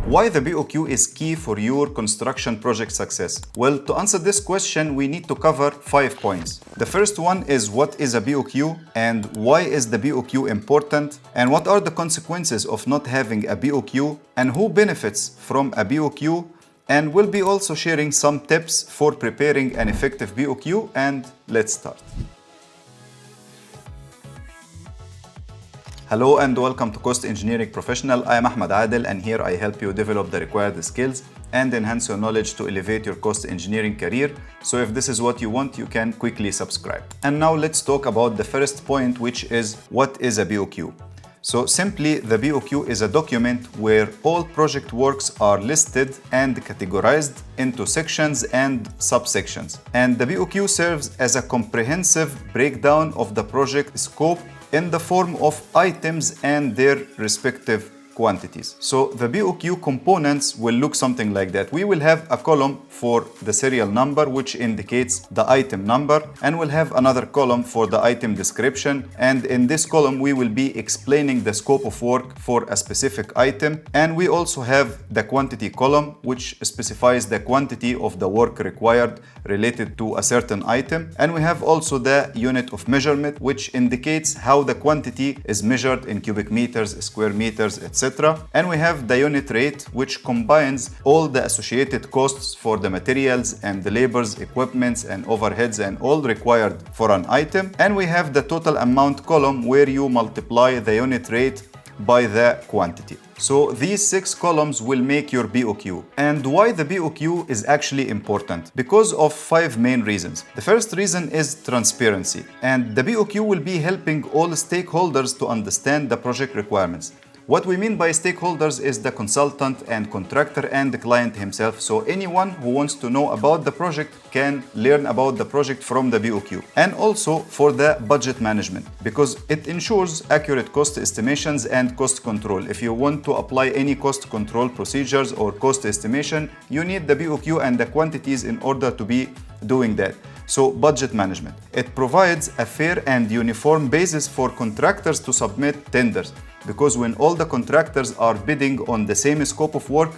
Why the BOQ is key for your construction project success? Well, to answer this question, we need to cover 5 points. The first one is what is a BOQ and why is the BOQ important, and what are the consequences of not having a BOQ and who benefits from a BOQ, and we'll be also sharing some tips for preparing an effective BOQ, and let's start. Hello and welcome to Cost Engineering Professional. I am Ahmed Adel and here I help you develop the required skills and enhance your knowledge to elevate your cost engineering career. So if this is what you want, you can quickly subscribe. And now let's talk about the first point, which is what is a BOQ. So simply, the BOQ is a document where all project works are listed and categorized into sections and subsections. And the BOQ serves as a comprehensive breakdown of the project scope in the form of items and their respective quantities. So the BOQ components will look something like that. We will have a column for the serial number, which indicates the item number, and we'll have another column for the item description. And in this column, we will be explaining the scope of work for a specific item. And we also have the quantity column, which specifies the quantity of the work required related to a certain item. And we have also the unit of measurement, which indicates how the quantity is measured in cubic meters, square meters, etc. And we have the unit rate, which combines all the associated costs for the materials and the labors, equipments and overheads and all required for an item. And we have the total amount column where you multiply the unit rate by the quantity. So these 6 columns will make your BOQ. And why the BOQ is actually important? Because of 5 main reasons. The first reason is transparency. And the BOQ will be helping all stakeholders to understand the project requirements. What we mean by stakeholders is the consultant and contractor and the client himself. So anyone who wants to know about the project can learn about the project from the BOQ. And also for the budget management, because it ensures accurate cost estimations and cost control. If you want to apply any cost control procedures or cost estimation, you need the BOQ and the quantities in order to be doing that. So budget management. It provides a fair and uniform basis for contractors to submit tenders. Because when all the contractors are bidding on the same scope of work,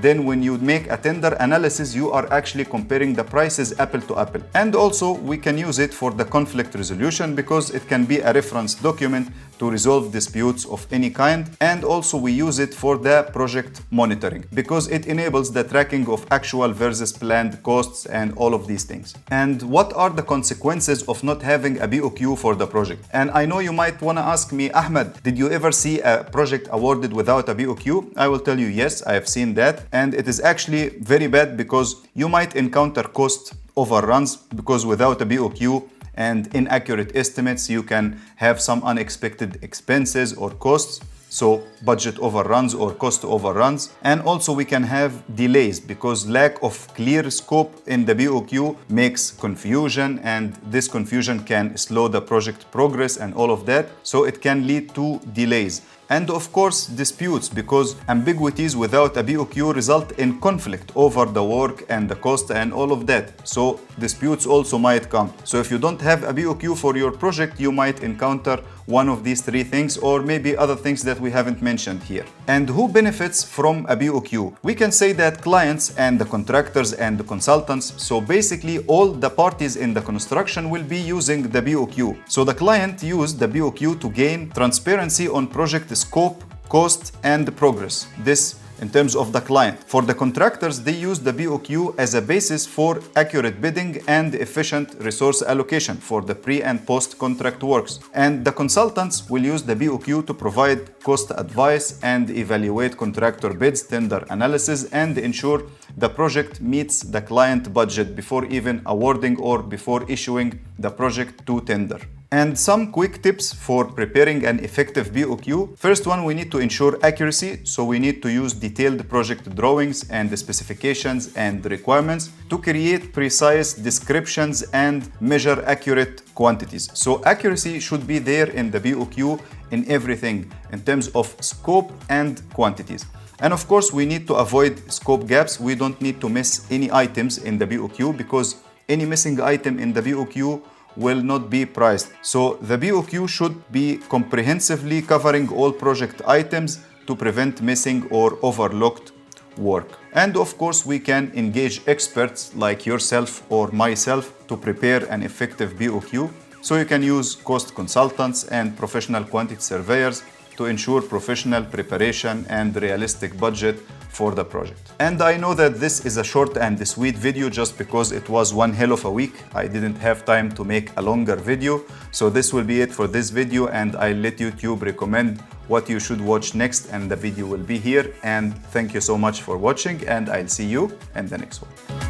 then when you make a tender analysis, you are actually comparing the prices apple to apple. And also we can use it for the conflict resolution because it can be a reference document to resolve disputes of any kind. And also we use it for the project monitoring because it enables the tracking of actual versus planned costs and all of these things. And what are the consequences of not having a BOQ for the project? And I know you might want to ask me, Ahmed, did you ever see a project awarded without a BOQ? I will tell you, yes, I have seen that. And it is actually very bad because you might encounter cost overruns because without a BOQ and inaccurate estimates, you can have some unexpected expenses or costs. So budget overruns or cost overruns. And also we can have delays because lack of clear scope in the BOQ makes confusion, and this confusion can slow the project progress and all of that. So it can lead to delays. And of course, disputes, because ambiguities without a BOQ result in conflict over the work and the cost and all of that. So disputes also might come. So if you don't have a BOQ for your project, you might encounter one of these 3 things, or maybe other things that we haven't mentioned here. And who benefits from a BOQ? We can say that clients and the contractors and the consultants. So basically all the parties in the construction will be using the BOQ. So the client used the BOQ to gain transparency on project scope, cost and progress. This in terms of the client. For the contractors, they use the BOQ as a basis for accurate bidding and efficient resource allocation for the pre and post contract works. And the consultants will use the BOQ to provide cost advice and evaluate contractor bids, tender analysis, and ensure the project meets the client budget before even awarding or before issuing the project to tender. And some quick tips for preparing an effective BOQ. First one, we need to ensure accuracy. So we need to use detailed project drawings and the specifications and requirements to create precise descriptions and measure accurate quantities. So accuracy should be there in the BOQ in everything in terms of scope and quantities. And of course, we need to avoid scope gaps. We don't need to miss any items in the BOQ because any missing item in the BOQ will not be priced. So the BOQ should be comprehensively covering all project items to prevent missing or overlooked work. And of course, we can engage experts like yourself or myself to prepare an effective BOQ. So you can use cost consultants and professional quantity surveyors to ensure professional preparation and realistic budget for the project. And I know that this is a short and sweet video just because it was one hell of a week. I didn't have time to make a longer video. So this will be it for this video, and I'll let YouTube recommend what you should watch next, and the video will be here. And thank you so much for watching, and I'll see you in the next one.